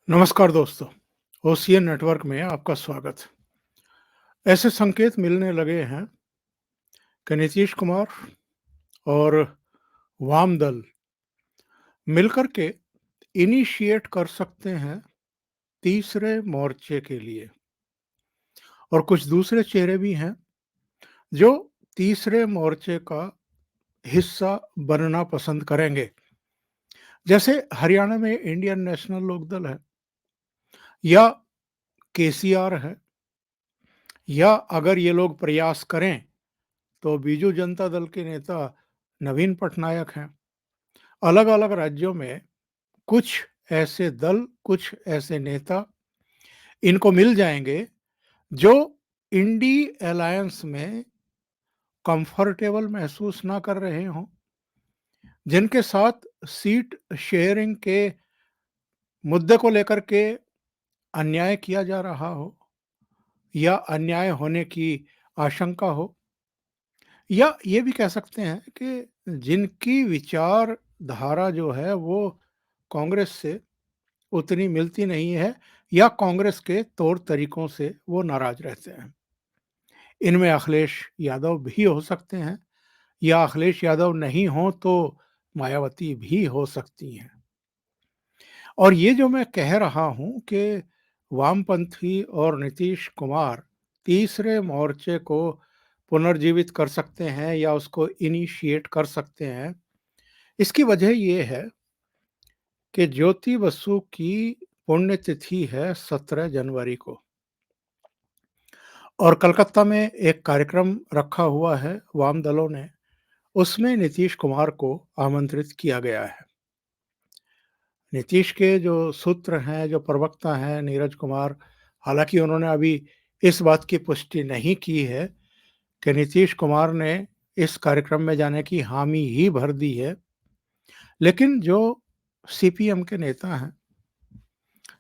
नमस्कार दोस्तों, ocean network में आपका स्वागत। ऐसे संकेत मिलने लगे हैं कि नीतीश कुमार और वाम दल मिलकर के इनिशिएट कर सकते हैं तीसरे मोर्चे के लिए और कुछ दूसरे चेहरे भी हैं जो तीसरे मोर्चे का हिस्सा बनना पसंद करेंगे। जैसे हरियाणा में इंडियन नेशनल लोकदल है या केसीआर है या अगर ये लोग प्रयास करें तो बीजू जनता दल के नेता नवीन पटनायक हैं। अलग-अलग राज्यों में कुछ ऐसे दल, कुछ ऐसे नेता इनको मिल जाएँगे जो इंडी अलायंस में कंफर्टेबल महसूस ना कर रहे हों, जिनके साथ सीट शेयरिंग के मुद्दे को लेकर के अन्याय किया जा रहा हो या अन्याय होने की आशंका हो, या ये भी कह सकते हैं कि जिनकी विचारधारा जो है वो कांग्रेस से उतनी मिलती नहीं है या कांग्रेस के तौर तरीकों से वो नाराज रहते हैं। इनमें अखिलेश यादव भी हो सकते हैं या अखिलेश यादव नहीं हो तो मायावती भी हो सकती हैं। और ये जो मैं कह रहा हूं कि वामपंथी और नीतीश कुमार तीसरे मोर्चे को पुनर्जीवित कर सकते हैं या उसको इनिशिएट कर सकते हैं, इसकी वजह ये है कि ज्योति बसु की पुण्यतिथि है 17 जनवरी को और कलकत्ता में एक कार्यक्रम रखा हुआ है वाम दलों ने, उसमें नीतीश कुमार को आमंत्रित किया गया है। नीतीश के जो सूत्र हैं, जो प्रवक्ता हैं नीरज कुमार, हालाँकि उन्होंने अभी इस बात की पुष्टि नहीं की है कि नीतीश कुमार ने इस कार्यक्रम में जाने की हामी ही भर दी है। लेकिन जो सीपीएम के नेता हैं,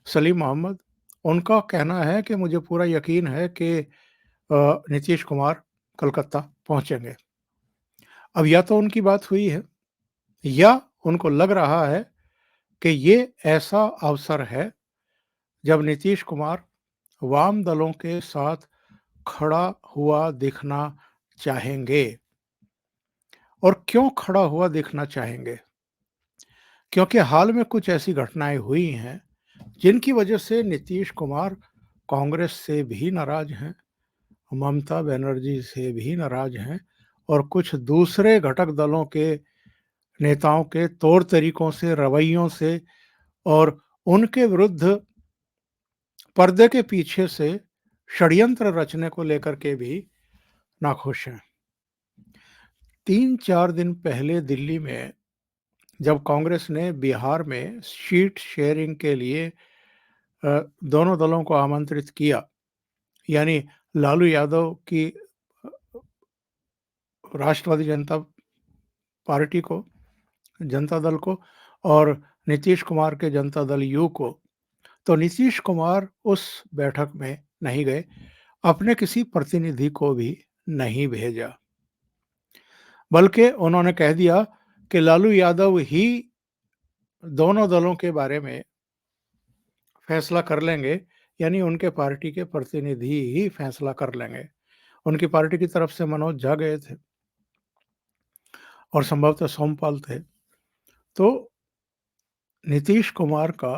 सलीम मोहम्मद, उनका कहना है कि मुझे पूरा यकीन है कि नीतीश कुमार कलकत्ता पहुँचेंगे। अब या तो उनकी बात हुई है या उनको लग रहा है कि ये ऐसा अवसर है जब नीतीश कुमार वाम दलों के साथ खड़ा हुआ दिखना चाहेंगे। और क्यों खड़ा हुआ दिखना चाहेंगे? क्योंकि हाल में कुछ ऐसी घटनाएं हुई हैं जिनकी वजह से नीतीश कुमार कांग्रेस से भी नाराज हैं, ममता बनर्जी से भी नाराज हैं और कुछ दूसरे घटक दलों के नेताओं के तौर तरीकों से, रवैयों से और उनके विरुद्ध पर्दे के पीछे से षड्यंत्र रचने को लेकर के भी नाखुश हैं। 3-4 दिन पहले दिल्ली में जब कांग्रेस ने बिहार में सीट शेयरिंग के लिए दोनों दलों को आमंत्रित किया, यानी लालू यादव की राष्ट्रवादी जनता पार्टी को, जनता दल को, और नीतीश कुमार के जनता दल यू को, तो नीतीश कुमार उस बैठक में नहीं गए, अपने किसी प्रतिनिधि को भी नहीं भेजा, बल्कि उन्होंने कह दिया कि लालू यादव ही दोनों दलों के बारे में फैसला कर लेंगे, यानी उनके पार्टी के प्रतिनिधि ही फैसला कर लेंगे। उनकी पार्टी की तरफ से मनोज झा गए थे और संभवतः सोमपाल थे। तो नीतीश कुमार का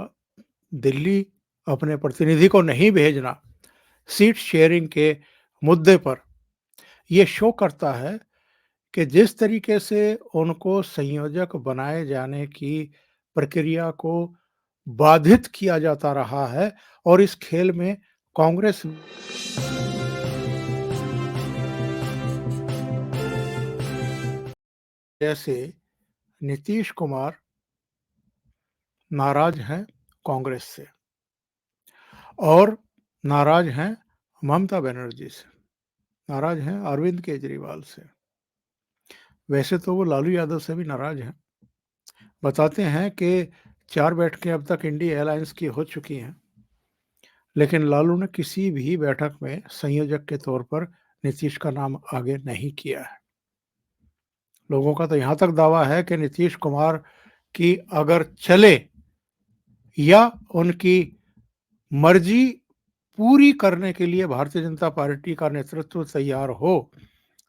दिल्ली अपने प्रतिनिधि को नहीं भेजना सीट शेयरिंग के मुद्दे पर, ये शो करता है कि जिस तरीके से उनको संयोजक बनाए जाने की प्रक्रिया को बाधित किया जाता रहा है और इस खेल में कांग्रेस जैसे नीतीश कुमार नाराज हैं कांग्रेस से और नाराज हैं ममता बनर्जी से, नाराज हैं अरविंद केजरीवाल से। वैसे तो वो लालू यादव से भी नाराज हैं। बताते हैं कि 4 बैठकें अब तक इंडी अलायंस की हो चुकी हैं, लेकिन लालू ने किसी भी बैठक में संयोजक के तौर पर नीतीश का नाम आगे नहीं किया है। लोगों का तो यहाँ तक दावा है कि नीतीश कुमार की अगर चले या उनकी मर्जी पूरी करने के लिए भारतीय जनता पार्टी का नेतृत्व तैयार हो,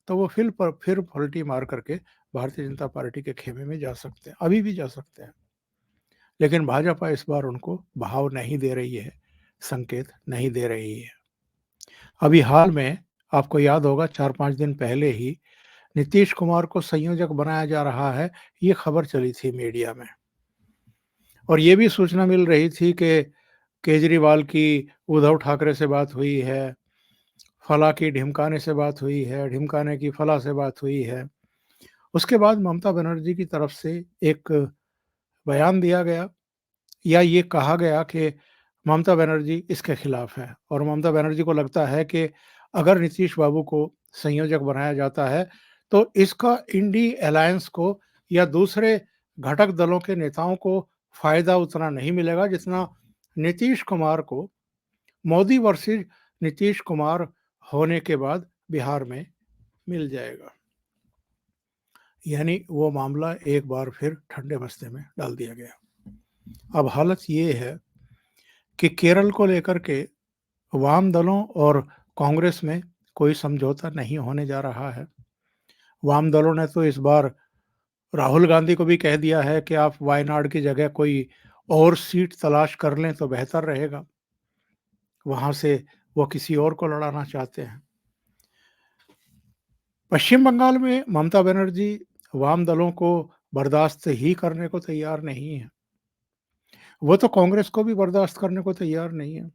तो वो फिर पलटी मार करके भारतीय जनता पार्टी के खेमे में जा सकते हैं, अभी भी जा सकते हैं। लेकिन भाजपा इस बार उनको भाव नहीं दे रही है, संकेत नहीं दे रही है। अभी हाल में आपको याद होगा 4-5 दिन पहले ही नीतीश कुमार को संयोजक बनाया जा रहा है, ये खबर चली थी मीडिया में। और ये भी सूचना मिल रही थी कि केजरीवाल की उद्धव ठाकरे से बात हुई है, फला की ढिमकाने से बात हुई है, ढिमकाने की फला से बात हुई है। उसके बाद ममता बनर्जी की तरफ से एक बयान दिया गया या ये कहा गया कि ममता बनर्जी इसके खिलाफ है और ममता बनर्जी को लगता है कि अगर नीतीश बाबू को संयोजक बनाया जाता है तो इसका इंडी अलायंस को या दूसरे घटक दलों के नेताओं को फायदा उतना नहीं मिलेगा जितना नीतीश कुमार को मोदी वर्सेस नीतीश कुमार होने के बाद बिहार में मिल जाएगा। यानी वो मामला एक बार फिर ठंडे बस्ते में डाल दिया गया। अब हालत ये है कि केरल को लेकर के वाम दलों और कांग्रेस में कोई समझौता नहीं होने जा रहा है। वाम दलों ने तो इस बार राहुल गांधी को भी कह दिया है कि आप वायनाड की जगह कोई और सीट तलाश कर लें तो बेहतर रहेगा। वहां से वो किसी और को लड़ाना चाहते हैं। पश्चिम बंगाल में ममता बनर्जी वाम दलों को बर्दाश्त ही करने को तैयार नहीं है। वो तो कांग्रेस को भी बर्दाश्त करने को तैयार नहीं है।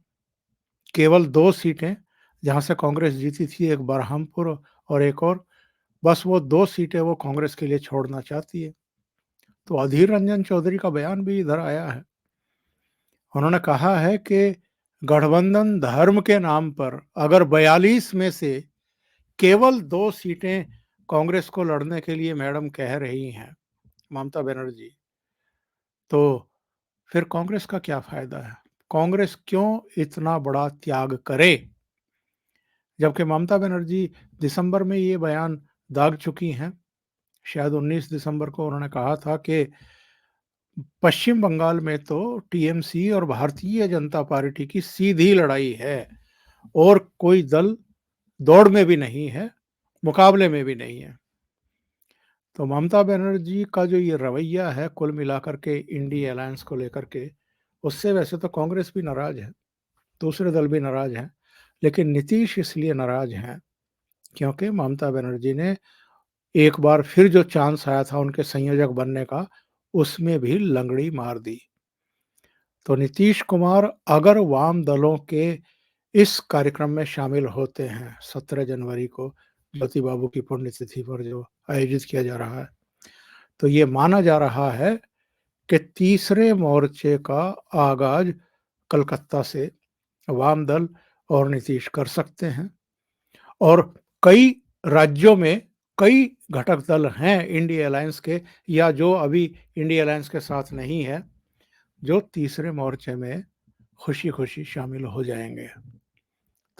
केवल 2 सीटें जहां से कांग्रेस जीती थी, एक बरहमपुर और एक और, बस वो 2 सीटें वो कांग्रेस के लिए छोड़ना चाहती है। तो अधीर रंजन चौधरी का बयान भी इधर आया है। उन्होंने कहा है कि गठबंधन धर्म के नाम पर अगर 42 में से केवल 2 सीटें कांग्रेस को लड़ने के लिए मैडम कह रही हैं ममता बनर्जी, तो फिर कांग्रेस का क्या फायदा है? कांग्रेस क्यों इतना बड़ा त्याग करे? जबकि ममता बनर्जी दिसंबर में ये बयान दाग चुकी हैं। शायद 19 दिसंबर को उन्होंने कहा था कि पश्चिम बंगाल में तो टीएमसी और भारतीय जनता पार्टी की सीधी लड़ाई है और कोई दल दौड़ में भी नहीं है, मुकाबले में भी नहीं है। तो ममता बनर्जी का जो ये रवैया है कुल मिलाकर के इंडी अलायंस को लेकर के, उससे वैसे तो कांग्रेस भी नाराज है, दूसरे दल भी नाराज हैं, लेकिन नीतीश इसलिए नाराज हैं क्योंकि ममता बनर्जी ने एक बार फिर जो चांस आया था उनके संयोजक बनने का, उसमें भी लंगड़ी मार दी। तो नीतीश कुमार अगर वाम दलों के इस कार्यक्रम में शामिल होते हैं 17 जनवरी को ज्योति बाबू की पुण्यतिथि पर जो आयोजित किया जा रहा है, तो ये माना जा रहा है कि तीसरे मोर्चे का आगाज कलकत्ता से वाम दल और नीतीश कर सकते हैं। और कई राज्यों में कई घटक दल हैं इंडिया अलायंस के या जो अभी इंडिया अलायंस के साथ नहीं है, जो तीसरे मोर्चे में खुशी खुशी शामिल हो जाएंगे।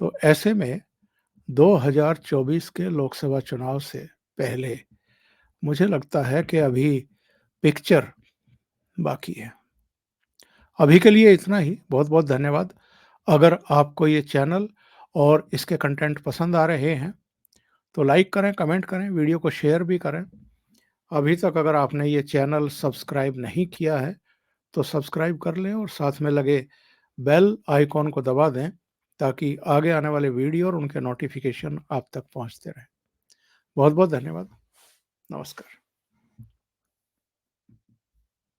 तो ऐसे में 2024 के लोकसभा चुनाव से पहले मुझे लगता है कि अभी पिक्चर बाकी है। अभी के लिए इतना ही। बहुत बहुत धन्यवाद। अगर आपको ये चैनल और इसके कंटेंट पसंद आ रहे हैं तो लाइक करें, कमेंट करें, वीडियो को शेयर भी करें। अभी तक अगर आपने ये चैनल सब्सक्राइब नहीं किया है तो सब्सक्राइब कर लें और साथ में लगे बेल आइकॉन को दबा दें ताकि आगे आने वाले वीडियो और उनके नोटिफिकेशन आप तक पहुंचते रहें। बहुत बहुत धन्यवाद। नमस्कार।